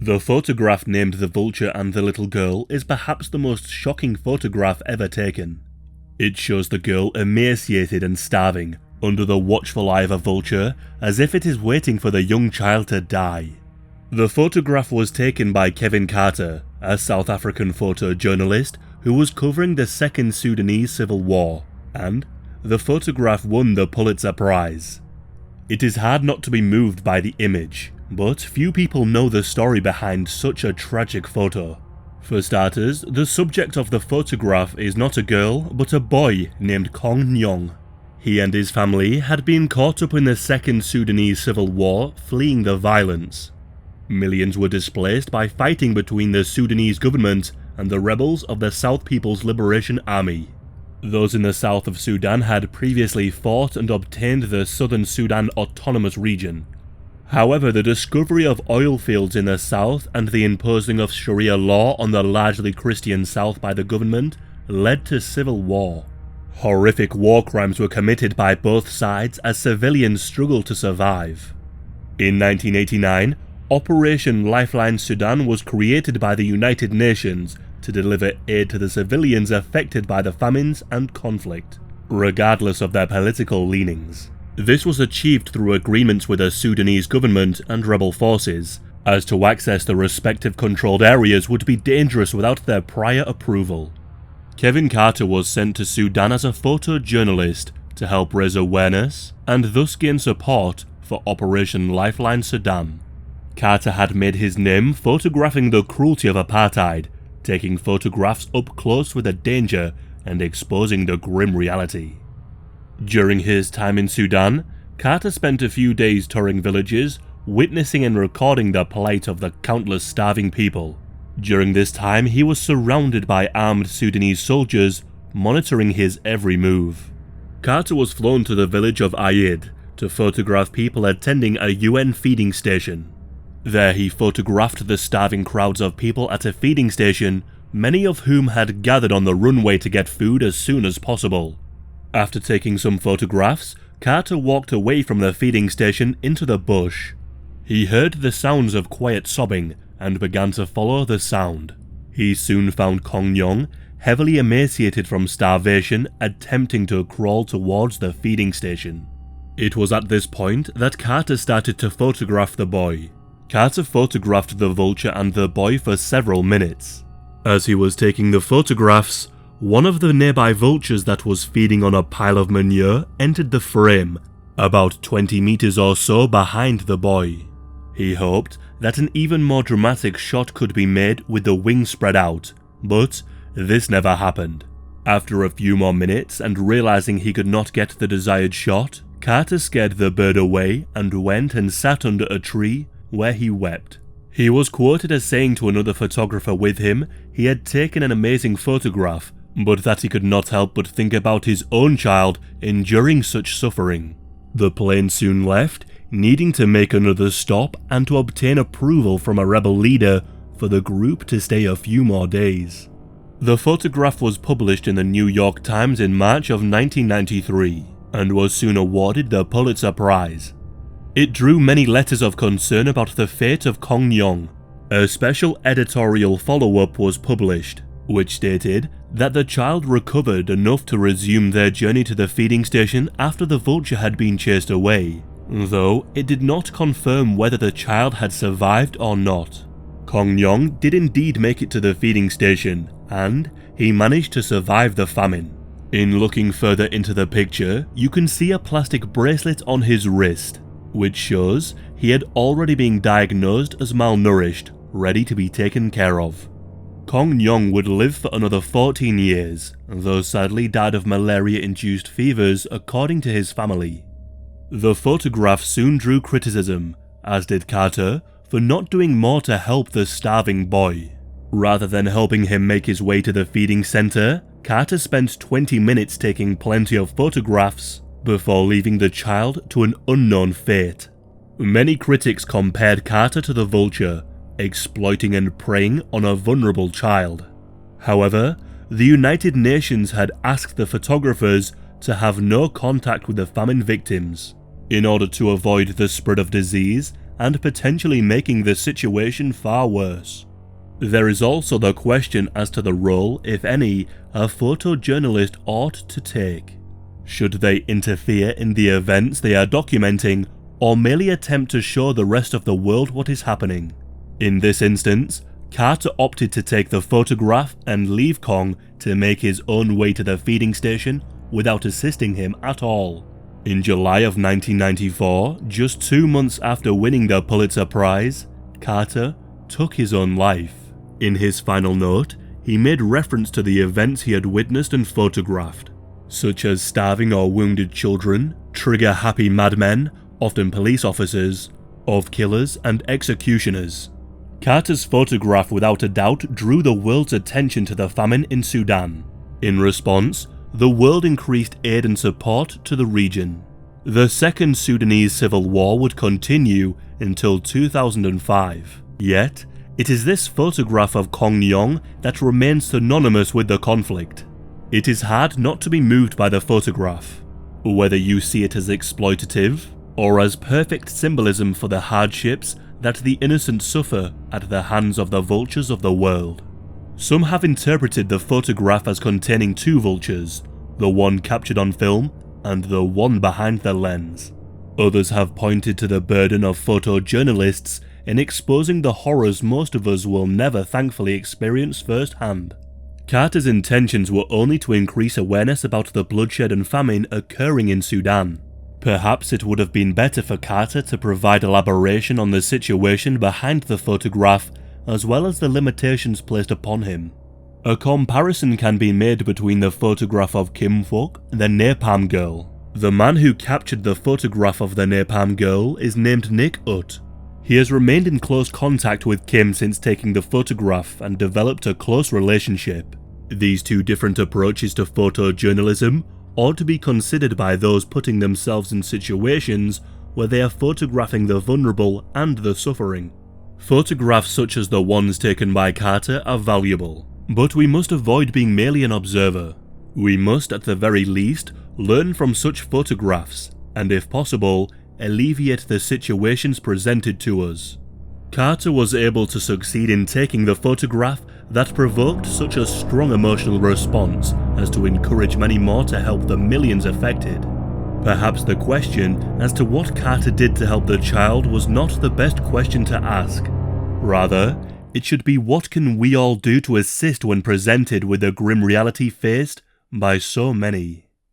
The photograph named The Vulture and the Little Girl is perhaps the most shocking photograph ever taken. It shows the girl emaciated and starving, under the watchful eye of a vulture, as if it is waiting for the young child to die. The photograph was taken by Kevin Carter, a South African photojournalist who was covering the Second Sudanese Civil War, and the photograph won the Pulitzer Prize. It is hard not to be moved by the image, but few people know the story behind such a tragic photo. For starters, the subject of the photograph is not a girl, but a boy named Kong Nyong. He and his family had been caught up in the Second Sudanese Civil War, fleeing the violence. Millions were displaced by fighting between the Sudanese government and the rebels of the South People's Liberation Army. Those in the south of Sudan had previously fought and obtained the Southern Sudan Autonomous Region. However, the discovery of oil fields in the south and the imposing of Sharia law on the largely Christian south by the government led to civil war. Horrific war crimes were committed by both sides as civilians struggled to survive. In 1989, Operation Lifeline Sudan was created by the United Nations to deliver aid to the civilians affected by the famines and conflict, regardless of their political leanings. This was achieved through agreements with the Sudanese government and rebel forces, as to access the respective controlled areas would be dangerous without their prior approval. Kevin Carter was sent to Sudan as a photojournalist to help raise awareness and thus gain support for Operation Lifeline Sudan. Carter had made his name photographing the cruelty of apartheid, taking photographs up close with the danger and exposing the grim reality. During his time in Sudan, Carter spent a few days touring villages, witnessing and recording the plight of the countless starving people. During this time, he was surrounded by armed Sudanese soldiers, monitoring his every move. Carter was flown to the village of Ayed to photograph people attending a UN feeding station. There he photographed the starving crowds of people at a feeding station, many of whom had gathered on the runway to get food as soon as possible. After taking some photographs, Carter walked away from the feeding station into the bush. He heard the sounds of quiet sobbing and began to follow the sound. He soon found Kong Nyong, heavily emaciated from starvation, attempting to crawl towards the feeding station. It was at this point that Carter started to photograph the boy. Carter photographed the vulture and the boy for several minutes. As he was taking the photographs, one of the nearby vultures that was feeding on a pile of manure entered the frame, about 20 meters or so behind the boy. He hoped that an even more dramatic shot could be made with the wings spread out, but this never happened. After a few more minutes and realizing he could not get the desired shot, Carter scared the bird away and went and sat under a tree where he wept. He was quoted as saying to another photographer with him he had taken an amazing photograph, but that he could not help but think about his own child enduring such suffering. The plane soon left, needing to make another stop and to obtain approval from a rebel leader for the group to stay a few more days. The photograph was published in the New York Times in March of 1993 and was soon awarded the Pulitzer Prize. It drew many letters of concern about the fate of Kong Nyong. A special editorial follow-up was published, which stated that the child recovered enough to resume their journey to the feeding station after the vulture had been chased away, though it did not confirm whether the child had survived or not. Kong Nyong did indeed make it to the feeding station, and he managed to survive the famine. In looking further into the picture, you can see a plastic bracelet on his wrist, which shows he had already been diagnosed as malnourished, ready to be taken care of. Kong Nyong would live for another 14 years, though sadly died of malaria-induced fevers according to his family. The photograph soon drew criticism, as did Carter, for not doing more to help the starving boy. Rather than helping him make his way to the feeding center, Carter spent 20 minutes taking plenty of photographs before leaving the child to an unknown fate. Many critics compared Carter to the vulture, exploiting and preying on a vulnerable child. However, the United Nations had asked the photographers to have no contact with the famine victims. In order to avoid the spread of disease, and potentially making the situation far worse. There is also the question as to the role, if any, a photojournalist ought to take. Should they interfere in the events they are documenting, or merely attempt to show the rest of the world what is happening? In this instance, Carter opted to take the photograph and leave Kong to make his own way to the feeding station without assisting him at all. In July of 1994, just 2 months after winning the Pulitzer Prize, Carter took his own life. In his final note, he made reference to the events he had witnessed and photographed, such as starving or wounded children, trigger-happy madmen, often police officers, of killers and executioners. Carter's photograph without a doubt drew the world's attention to the famine in Sudan. In response, the world increased aid and support to the region. The Second Sudanese Civil War would continue until 2005. Yet, it is this photograph of Kong Nyong that remains synonymous with the conflict. It is hard not to be moved by the photograph, whether you see it as exploitative or as perfect symbolism for the hardships that the innocent suffer at the hands of the vultures of the world. Some have interpreted the photograph as containing two vultures, the one captured on film and the one behind the lens. Others have pointed to the burden of photojournalists in exposing the horrors most of us will never thankfully experience firsthand. Carter's intentions were only to increase awareness about the bloodshed and famine occurring in Sudan. Perhaps it would have been better for Carter to provide elaboration on the situation behind the photograph, as well as the limitations placed upon him. A comparison can be made between the photograph of Kim Phuc, the Napalm Girl. The man who captured the photograph of the Napalm Girl is named Nick Ut. He has remained in close contact with Kim since taking the photograph and developed a close relationship. These two different approaches to photojournalism ought to be considered by those putting themselves in situations where they are photographing the vulnerable and the suffering. Photographs such as the ones taken by Carter are valuable, but we must avoid being merely an observer. We must, at the very least, learn from such photographs, and if possible, alleviate the situations presented to us. Carter was able to succeed in taking the photograph that provoked such a strong emotional response as to encourage many more to help the millions affected. Perhaps the question as to what Carter did to help the child was not the best question to ask. Rather, it should be what can we all do to assist when presented with the grim reality faced by so many.